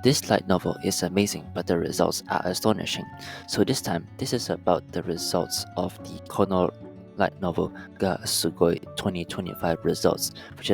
This light novel is amazing, but the results are astonishing. So this time, this is about the results of the Kono light novel Ga Sugoi 2025 results, which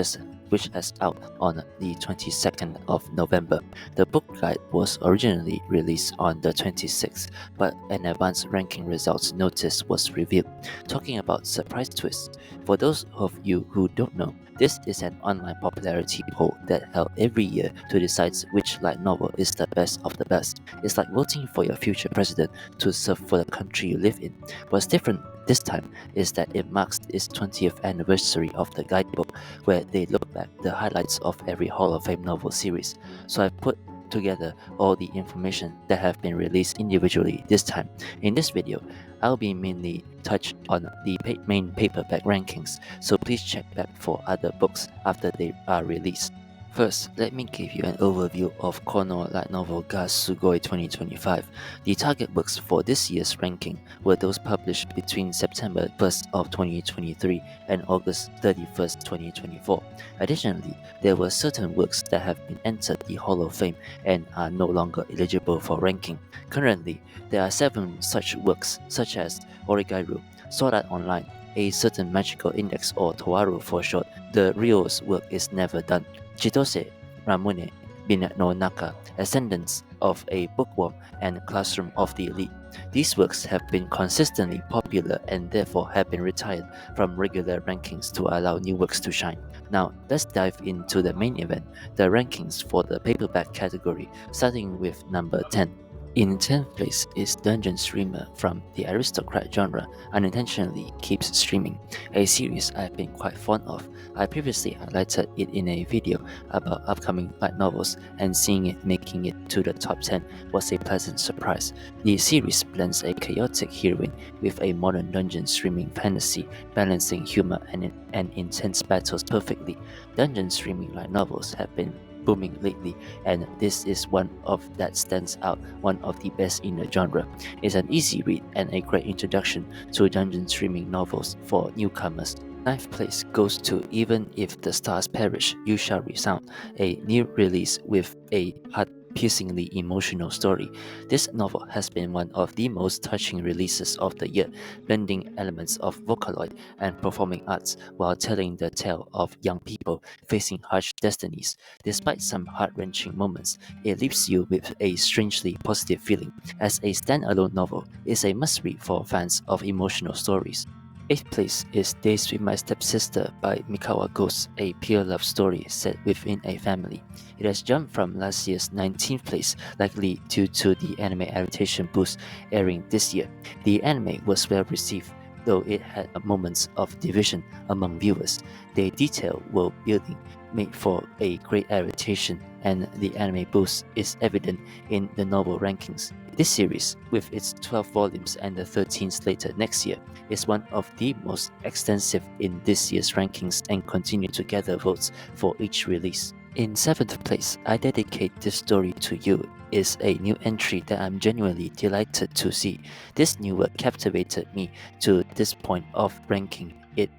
is out on the 22nd of November. The book guide was originally released on the 26th, but an advanced ranking results notice was revealed. Talking about surprise twists, for those of you who don't know, this is an online popularity poll that held every year to decide which light novel is the best of the best. It's like voting for your future president to serve for the country you live in. What's different this time is that it marks its 20th anniversary of the guidebook, where they look back the highlights of every Hall of Fame novel series. So I've put together all the information that have been released individually this time. In this video, I'll be mainly touch on the main paperback rankings, so please check back for other books after they are released. First, let me give you an overview of Kono light novel Ga Sugoi 2025. The target books for this year's ranking were those published between September 1st of 2023 and August 31st, 2024. Additionally, there were certain works that have been entered the Hall of Fame and are no longer eligible for ranking. Currently, there are 7 such works, such as Origairu, Sword Art Online, A Certain Magical Index or Toaru for short. The Ryo's work is never done. Chitose, Ramune, Binet no Naka, Ascendants of a Bookworm, and Classroom of the Elite. These works have been consistently popular and therefore have been retired from regular rankings to allow new works to shine. Now, let's dive into the main event, the rankings for the paperback category, starting with number 10. In 10th place is Dungeon Streamer from the aristocrat genre Unintentionally Keeps Streaming, a series I've been quite fond of. I previously highlighted it in a video about upcoming light novels, and seeing it making it to the top 10 was a pleasant surprise. The series blends a chaotic heroine with a modern dungeon streaming fantasy, balancing humor and intense battles perfectly. Dungeon streaming light novels have been booming lately, and this is one of that stands out, one of the best in the genre. It's an easy read and a great introduction to dungeon streaming novels for newcomers. Ninth place goes to Even If the Stars Perish, You Shall Resound, a new release with a heart-piercingly emotional story. This novel has been one of the most touching releases of the year, blending elements of Vocaloid and performing arts while telling the tale of young people facing harsh destinies. Despite some heart-wrenching moments, it leaves you with a strangely positive feeling. As a standalone novel, it's a must-read for fans of emotional stories. 8th place is Days with My Stepsister by Mikawa Ghost, a pure love story set within a family. It has jumped from last year's 19th place, likely due to the anime adaptation boost airing this year. The anime was well received, though it had moments of division among viewers. The detailed world building made for a great adaptation, and the anime boost is evident in the novel rankings. This series, with its 12 volumes and the 13 slated next year, is one of the most extensive in this year's rankings and continue to gather votes for each release. In 7th place, I Dedicate This Story to You is a new entry that I'm genuinely delighted to see. This new work captivated me to this point of ranking it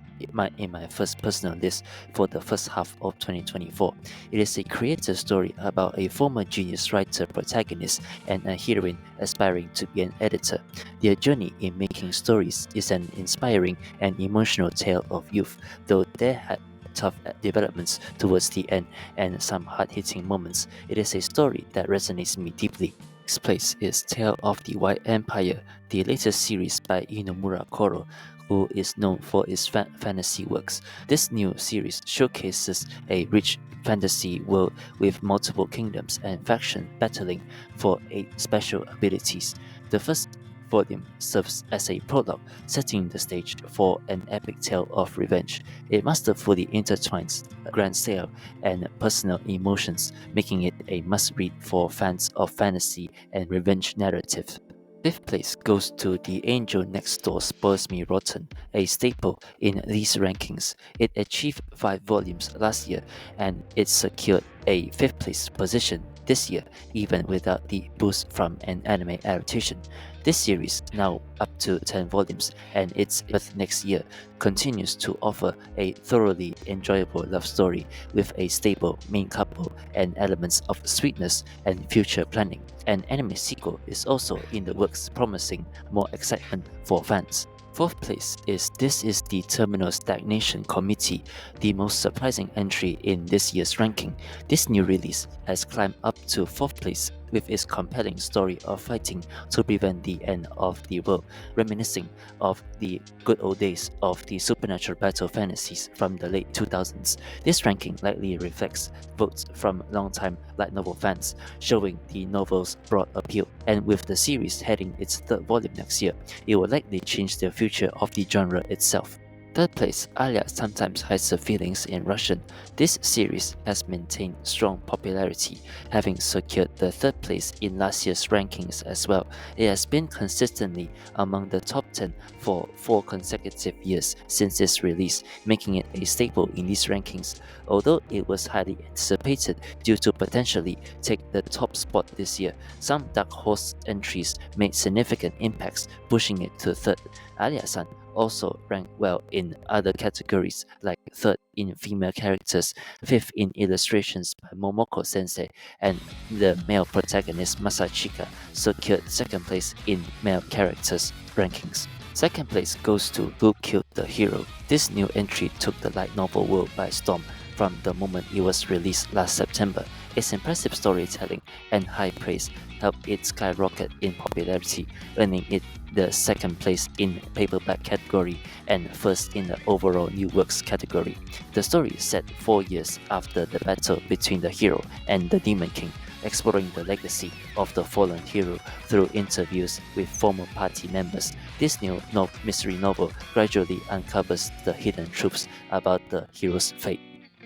in my first personal list for the first half of 2024. It is a creative story about a former genius writer protagonist and a heroine aspiring to be an editor. Their journey in making stories is an inspiring and emotional tale of youth, though there had tough developments towards the end and some hard-hitting moments. It is a story that resonates me deeply. Next place is Tale of the White Empire, the latest series by Inomura Koro, who is known for its fantasy works. This new series showcases a rich fantasy world with multiple kingdoms and factions battling for special abilities. The first volume serves as a prologue, setting the stage for an epic tale of revenge. It masterfully intertwines grand scale and personal emotions, making it a must-read for fans of fantasy and revenge narrative. 5th place goes to The Angel Next Door Spoils Me Rotten, a staple in these rankings. It achieved 5 volumes last year, and it secured a 5th place position this year, even without the boost from an anime adaptation. This series, now up to 10 volumes and its 11th next year, continues to offer a thoroughly enjoyable love story with a stable main couple and elements of sweetness and future planning. An anime sequel is also in the works, promising more excitement for fans. Fourth place is This is the Terminal Stagnation Committee, the most surprising entry in this year's ranking. This new release has climbed up to 4th place with its compelling story of fighting to prevent the end of the world, reminiscing of the good old days of the supernatural battle fantasies from the late 2000s. This ranking likely reflects votes from longtime light novel fans, showing the novel's broad appeal, and with the series heading its 3rd volume next year, it will likely change the future of the genre itself. Third place, Alia Sometimes Hides Her Feelings in Russian. This series has maintained strong popularity, having secured the 3rd place in last year's rankings as well. It has been consistently among the top 10 for 4 consecutive years since its release, making it a staple in these rankings. Although it was highly anticipated due to potentially take the top spot this year, some dark horse entries made significant impacts, pushing it to 3rd. Alia-san also ranked well in other categories, like 3rd in female characters, 5th in illustrations by Momoko Sensei, and the male protagonist Masachika secured 2nd place in male characters rankings. 2nd place goes to Who Killed the Hero. This new entry took the light novel world by storm from the moment it was released last September. Its impressive storytelling and high praise helped it skyrocket in popularity, earning it the 2nd place in paperback category and 1st in the overall new works category. The story is set 4 years after the battle between the hero and the Demon King, exploring the legacy of the fallen hero through interviews with former party members. This new mystery novel gradually uncovers the hidden truths about the hero's fate.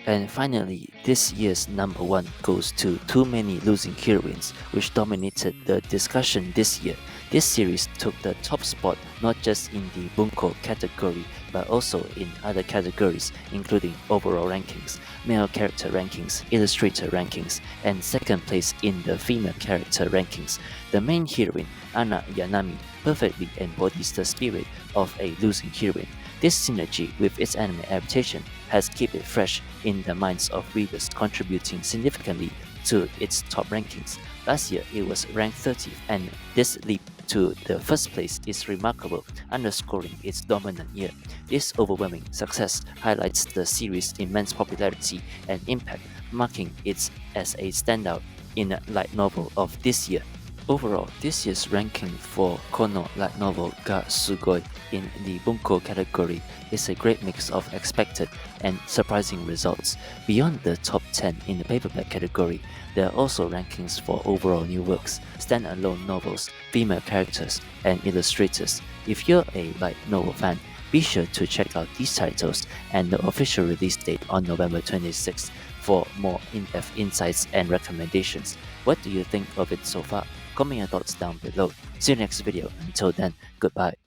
And finally, this year's number 1 goes to Too Many Losing Heroines, which dominated the discussion this year. This series took the top spot not just in the bunko category, but also in other categories, including overall rankings, male character rankings, illustrator rankings, and 2nd place in the female character rankings. The main heroine, Ana Yanami, perfectly embodies the spirit of a losing heroine. This synergy with its anime adaptation has kept it fresh in the minds of readers, contributing significantly to its top rankings. Last year, it was ranked 30th, and this leap to the 1st place is remarkable, underscoring its dominant year. This overwhelming success highlights the series' immense popularity and impact, marking it as a standout in a light novel of this year. Overall, this year's ranking for Kono light novel ga Sugoi in the bunko category is a great mix of expected and surprising results. Beyond the top 10 in the paperback category, there are also rankings for overall new works, standalone novels, female characters, and illustrators. If you're a light novel fan, be sure to check out these titles and the official release date on November 26th for more in-depth insights and recommendations. What do you think of it so far? Comment your thoughts down below. See you next video. Until then, goodbye.